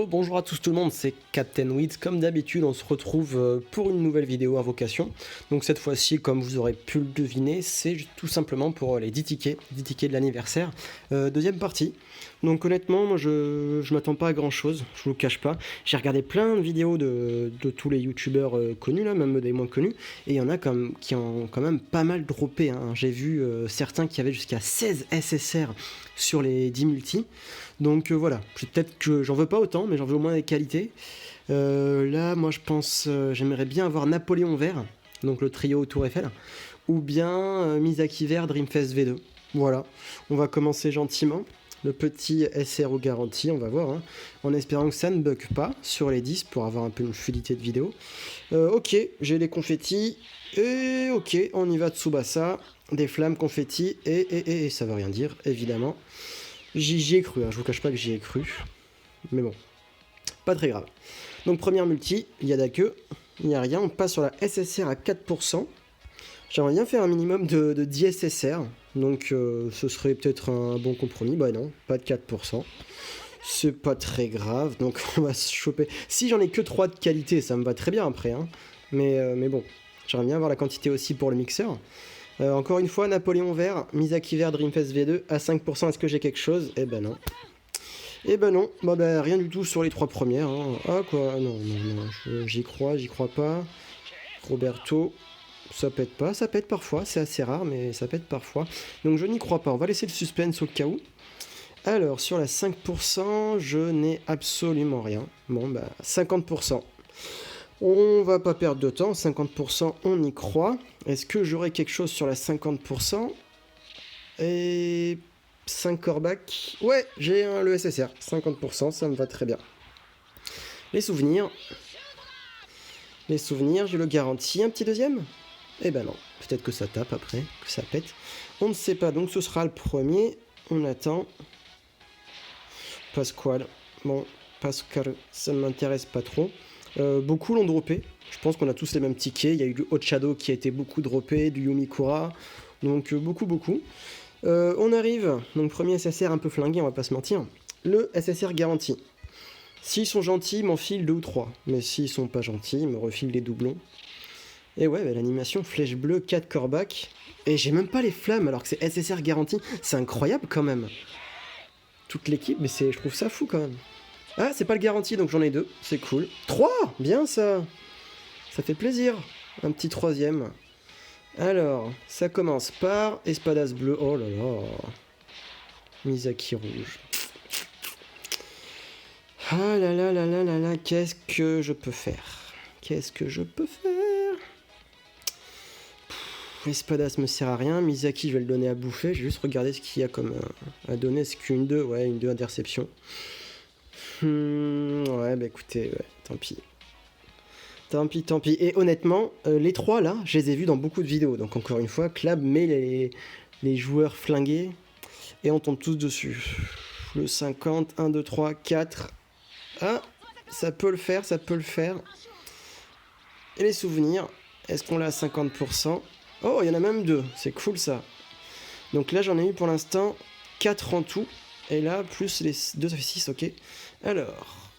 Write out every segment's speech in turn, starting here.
Hello, bonjour à tous tout le monde, c'est Captain Weeds. Comme d'habitude, on se retrouve pour une nouvelle vidéo Invocation. Donc cette fois-ci, comme vous aurez pu le deviner, c'est tout simplement pour les 10 tickets de l'anniversaire. Deuxième partie. Donc honnêtement, moi je m'attends pas à grand chose, je vous le cache pas. J'ai regardé plein de vidéos de tous les youtubeurs connus, là, même des moins connus, et il y en a qui ont quand même pas mal droppé, hein. J'ai vu certains qui avaient jusqu'à 16 SSR sur les 10 multis. Donc voilà, peut-être que j'en veux pas autant, mais j'en veux au moins des qualités. Là, moi je pense, j'aimerais bien avoir Napoléon Vert, donc le trio Tour Eiffel, ou bien Misaki Vert Dreamfest V2. Voilà, on va commencer gentiment. Le petit SRO garanti, on va voir, hein, en espérant que ça ne bug pas sur les 10 pour avoir un peu une fluidité de vidéo. Ok, j'ai les confettis, et ok, on y va Tsubasa, des flammes confettis, et ça veut rien dire, évidemment. J'y ai cru, hein, je vous cache pas que j'y ai cru, mais bon, pas très grave. Donc première multi, il y a queue, il n'y a rien, on passe sur la SSR à 4%. J'aimerais bien faire un minimum de 10 SSR, donc ce serait peut-être un bon compromis. Bah non, pas de 4%. C'est pas très grave, donc on va se choper. Si j'en ai que 3 de qualité, ça me va très bien après, hein. Mais bon, j'aimerais bien avoir la quantité aussi pour le mixeur. Encore une fois, Napoléon Vert, Misaki Vert, Dreamfest V2, à 5%, est-ce que j'ai quelque chose? Eh ben non. Eh ben non, bah, rien du tout sur les 3 premières, hein. Ah quoi, non, j'y crois pas. Roberto... Ça pète pas, ça pète parfois, c'est assez rare, mais ça pète parfois. Donc je n'y crois pas, on va laisser le suspense au cas où. Alors, sur la 5%, je n'ai absolument rien. Bon, bah, 50%. On va pas perdre de temps, 50%, on y croit. Est-ce que j'aurai quelque chose sur la 50%? Et... 5 corebacks. Ouais, j'ai le SSR, 50%, ça me va très bien. Les souvenirs. J'ai le garanti. Un petit deuxième? Eh ben non, peut-être que ça tape après, que ça pète. On ne sait pas, donc ce sera le premier. On attend. Pasquale. Bon, Pascal, ça ne m'intéresse pas trop. Beaucoup l'ont droppé. Je pense qu'on a tous les mêmes tickets. Il y a eu du Hot Shadow qui a été beaucoup droppé, du Yumikura. Donc beaucoup. On arrive, donc premier SSR un peu flingué, on va pas se mentir. Le SSR garanti. S'ils sont gentils, ils m'en filent 2 ou 3. Mais s'ils sont pas gentils, ils me refilent des doublons. Et ouais, bah, l'animation flèche bleue, 4 corebacks. Et j'ai même pas les flammes alors que c'est SSR garanti. C'est incroyable quand même. Toute l'équipe, mais je trouve ça fou quand même. Ah, c'est pas le garanti, donc j'en ai 2. C'est cool. 3, bien ça. Ça fait plaisir. Un petit troisième. Alors, ça commence par Espadas bleu. Oh là là. Misaki rouge. Ah là là là là là là. Qu'est-ce que je peux faire? Espadas me sert à rien. Misaki, je vais le donner à bouffer. J'ai juste regardé ce qu'il y a comme à donner. C'est qu'une 2, ouais, une 2 interception. Ouais, bah écoutez, ouais, tant pis. Tant pis. Et honnêtement, les 3 là, je les ai vus dans beaucoup de vidéos. Donc encore une fois, Clab met les joueurs flingués et on tombe tous dessus. Le 50, 1, 2, 3, 4. Ah, ça peut le faire. Et les souvenirs, est-ce qu'on l'a à 50%? Oh, il y en a même 2, c'est cool ça. Donc là, j'en ai eu pour l'instant 4 en tout. Et là, plus les 2, ça fait 6, ok. Alors...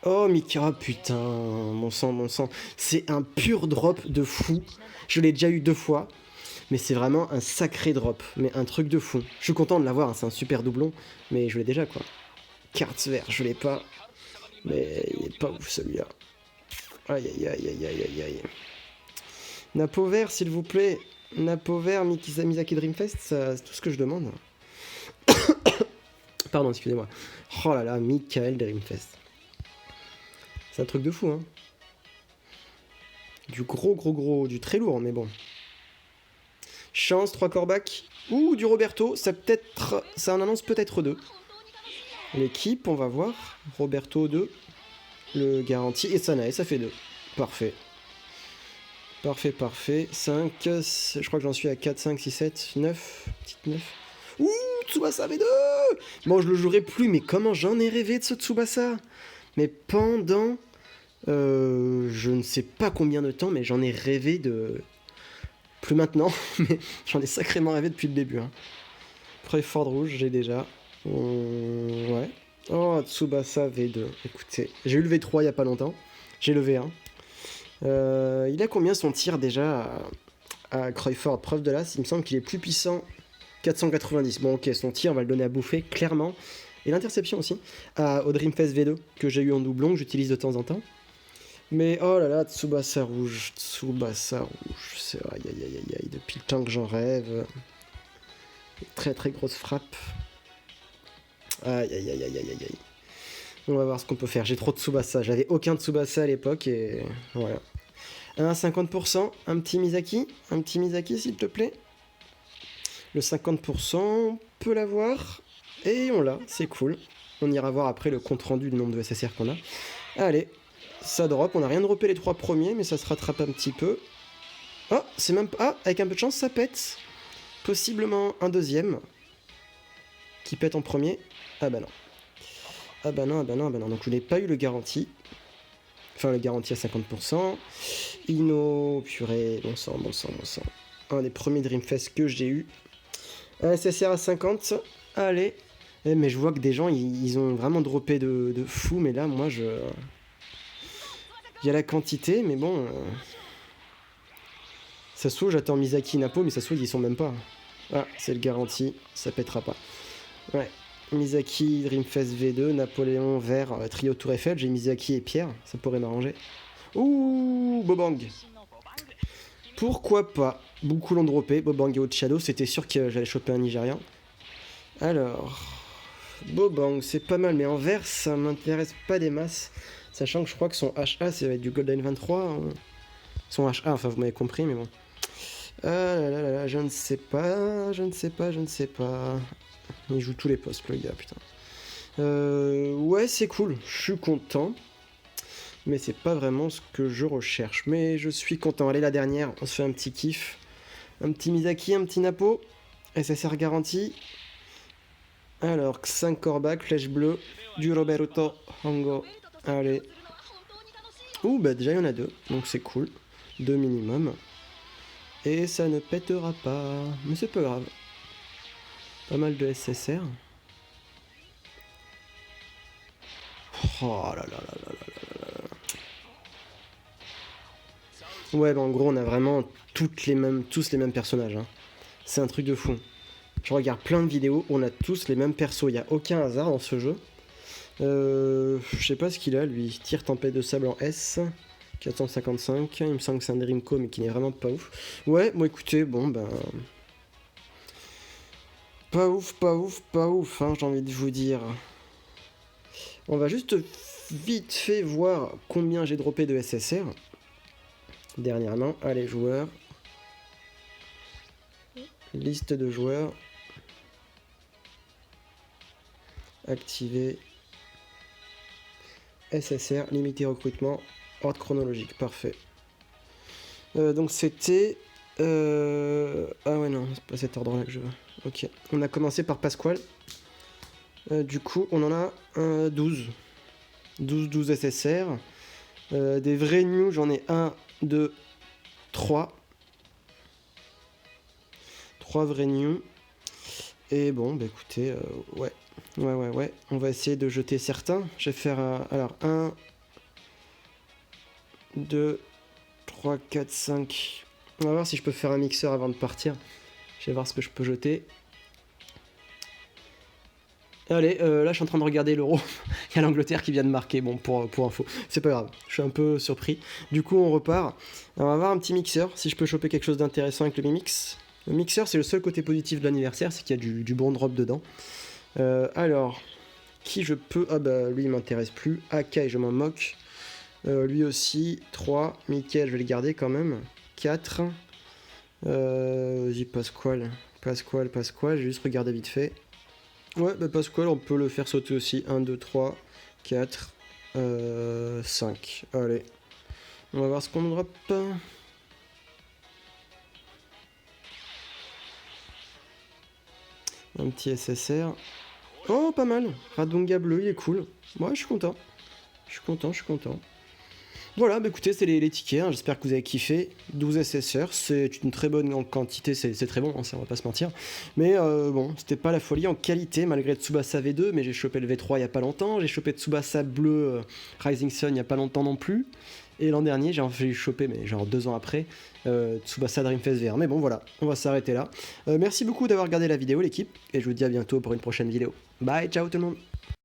Oh, Mika, putain, mon sang. C'est un pur drop de fou. Je l'ai déjà eu 2 fois. Mais c'est vraiment un sacré drop. Mais un truc de fou. Je suis content de l'avoir, hein, c'est un super doublon. Mais je l'ai déjà, quoi. Carte vert, je l'ai pas. Mais il est pas ouf, celui-là. Aïe. Napo vert, s'il vous plaît. Napo vert, Misaki Dreamfest, c'est tout ce que je demande. Pardon, excusez-moi. Oh là là, Michael Dreamfest. C'est un truc de fou, hein. Du gros, du très lourd, mais bon. Chance, 3 corebacks. Ouh, du Roberto, ça en annonce peut-être 2. L'équipe, on va voir. Roberto 2. Le garanti, et Sanae, ça fait 2. Parfait. 5, je crois que j'en suis à 4, 5, 6, 7, 9. Petite 9. Ouh, Tsubasa V2. Bon, je le jouerai plus, mais comment j'en ai rêvé de ce Tsubasa. Mais pendant... je ne sais pas combien de temps, mais j'en ai rêvé de... Plus maintenant, mais j'en ai sacrément rêvé depuis le début, hein. Après Ford rouge, j'ai déjà. Ouais. Oh, Tsubasa V2. Écoutez, j'ai eu le V3 il y a pas longtemps. J'ai le V1. Il a combien son tir déjà à Cruyford? Preuve de l'as, il me semble qu'il est plus puissant. 490. Bon, ok, son tir, on va le donner à bouffer, clairement. Et l'interception aussi, au Dreamfest V2, que j'ai eu en doublon, que j'utilise de temps en temps. Mais oh là là, Tsubasa rouge, Tsubasa rouge. C'est aïe aïe aïe aïe aïe, depuis le temps que j'en rêve. Très très grosse frappe. Aïe aïe aïe aïe aïe aïe. On va voir ce qu'on peut faire. J'ai trop de Tsubasa. J'avais aucun Tsubasa à l'époque et voilà. Un 50%, un petit Misaki s'il te plaît. Le 50%, on peut l'avoir. Et on l'a, c'est cool. On ira voir après le compte rendu du nombre de SSR qu'on a. Allez, ça drop. On n'a rien droppé les 3 premiers, mais ça se rattrape un petit peu. Oh, c'est même pas... Ah, avec un peu de chance, ça pète. Possiblement un deuxième. Qui pète en premier. Ah bah non. Ah bah non, ah bah non, ah bah non. Donc je n'ai pas eu le garantie. Enfin, le garantie à 50%. Inno, purée, bon sang, bon sang, bon sang. Un des premiers Dreamfest que j'ai eu. Un SSR à 50. Allez. Eh, mais je vois que des gens, ils ont vraiment droppé de fou. Mais là, moi, je... Il y a la quantité, mais bon... Ça se trouve, j'attends Misaki Napo, mais ça se trouve, ils y sont même pas. Ah, c'est le garantie. Ça pètera pas. Ouais. Misaki, Dreamfest V2, Napoléon, Vert, Trio Tour Eiffel. J'ai Misaki et Pierre. Ça pourrait m'arranger. Ouh, Bobang. Pourquoi pas? Beaucoup l'ont droppé. Bobang et Shadow, c'était sûr que j'allais choper un Nigérian. Alors, Bobang, c'est pas mal, mais en vert, ça m'intéresse pas des masses. Sachant que je crois que son HA, ça va être du Golden 23. Hein. Son HA, enfin, vous m'avez compris, mais bon. Ah là là là là, je ne sais pas, je ne sais pas, je ne sais pas. Il joue tous les postes, le gars, putain. Ouais, c'est cool, je suis content. Mais c'est pas vraiment ce que je recherche. Mais je suis content. Allez, la dernière, on se fait un petit kiff. Un petit Misaki, un petit Napo. SSR garanti. Alors, 5 corbac, flèche bleue. Du Roberto Hongo. Allez. Ouh, bah déjà, il y en a 2. Donc c'est cool. 2 minimum. Et ça ne pètera pas. Mais c'est pas grave. Pas mal de SSR. Oh là là là là là là là. Ouais, bah en gros, on a vraiment tous les mêmes personnages. Hein. C'est un truc de fou. Je regarde plein de vidéos, on a tous les mêmes persos. Il n'y a aucun hasard dans ce jeu. Je sais pas ce qu'il a, lui. Tir tempête de sable en S. 455. Il me semble que c'est un Dreamco, mais qui n'est vraiment pas ouf. Ouais, bon écoutez, bon ben... Pas ouf, pas ouf, pas ouf, hein, j'ai envie de vous dire. On va juste vite fait voir combien j'ai droppé de SSR. Dernièrement, allez, joueurs. Liste de joueurs. Activer. SSR, limité recrutement, ordre chronologique, parfait. Donc c'était... Ah ouais non, c'est pas cet ordre-là que je veux. Ok, on a commencé par Pasquale. Du coup, on en a 12. 12 SSR. Des vrais new, j'en ai 1, 2, 3. 3 vrais new. Et bon, bah écoutez, ouais. Ouais. On va essayer de jeter certains. Je vais faire, alors, 1, 2, 3, 4, 5. On va voir si je peux faire un mixeur avant de partir. Je vais voir ce que je peux jeter. Allez, là je suis en train de regarder l'Euro. Il y a l'Angleterre qui vient de marquer, bon, pour info. C'est pas grave, je suis un peu surpris. Du coup, on repart. On va voir un petit mixeur, si je peux choper quelque chose d'intéressant avec le Mi-Mix. Le mixeur, c'est le seul côté positif de l'anniversaire, c'est qu'il y a du bon drop dedans. Alors, qui je peux... Ah bah, lui, il m'intéresse plus. Akai, je m'en moque. Lui aussi, 3. Mickaël, je vais le garder quand même. 4. Vas-y, Pasquale. Pasquale, je vais juste regarder vite fait. Ouais, bah Pasquale, on peut le faire sauter aussi. 1, 2, 3, 4, 5. Allez. On va voir ce qu'on drop. Un petit SSR. Oh, pas mal. Radonga bleu, il est cool. Ouais, je suis content. Je suis content. Voilà, bah écoutez, c'est les tickets, hein, j'espère que vous avez kiffé. 12 SSR, c'est une très bonne en quantité, c'est très bon, hein, ça on va pas se mentir. Mais bon, c'était pas la folie en qualité, malgré Tsubasa V2, mais j'ai chopé le V3 il y a pas longtemps, j'ai chopé Tsubasa bleu Rising Sun il y a pas longtemps non plus. Et l'an dernier, j'ai chopé, mais genre 2 ans après, Tsubasa Dreamfest VR. Mais bon, voilà, on va s'arrêter là. Merci beaucoup d'avoir regardé la vidéo, l'équipe, et je vous dis à bientôt pour une prochaine vidéo. Bye, ciao tout le monde!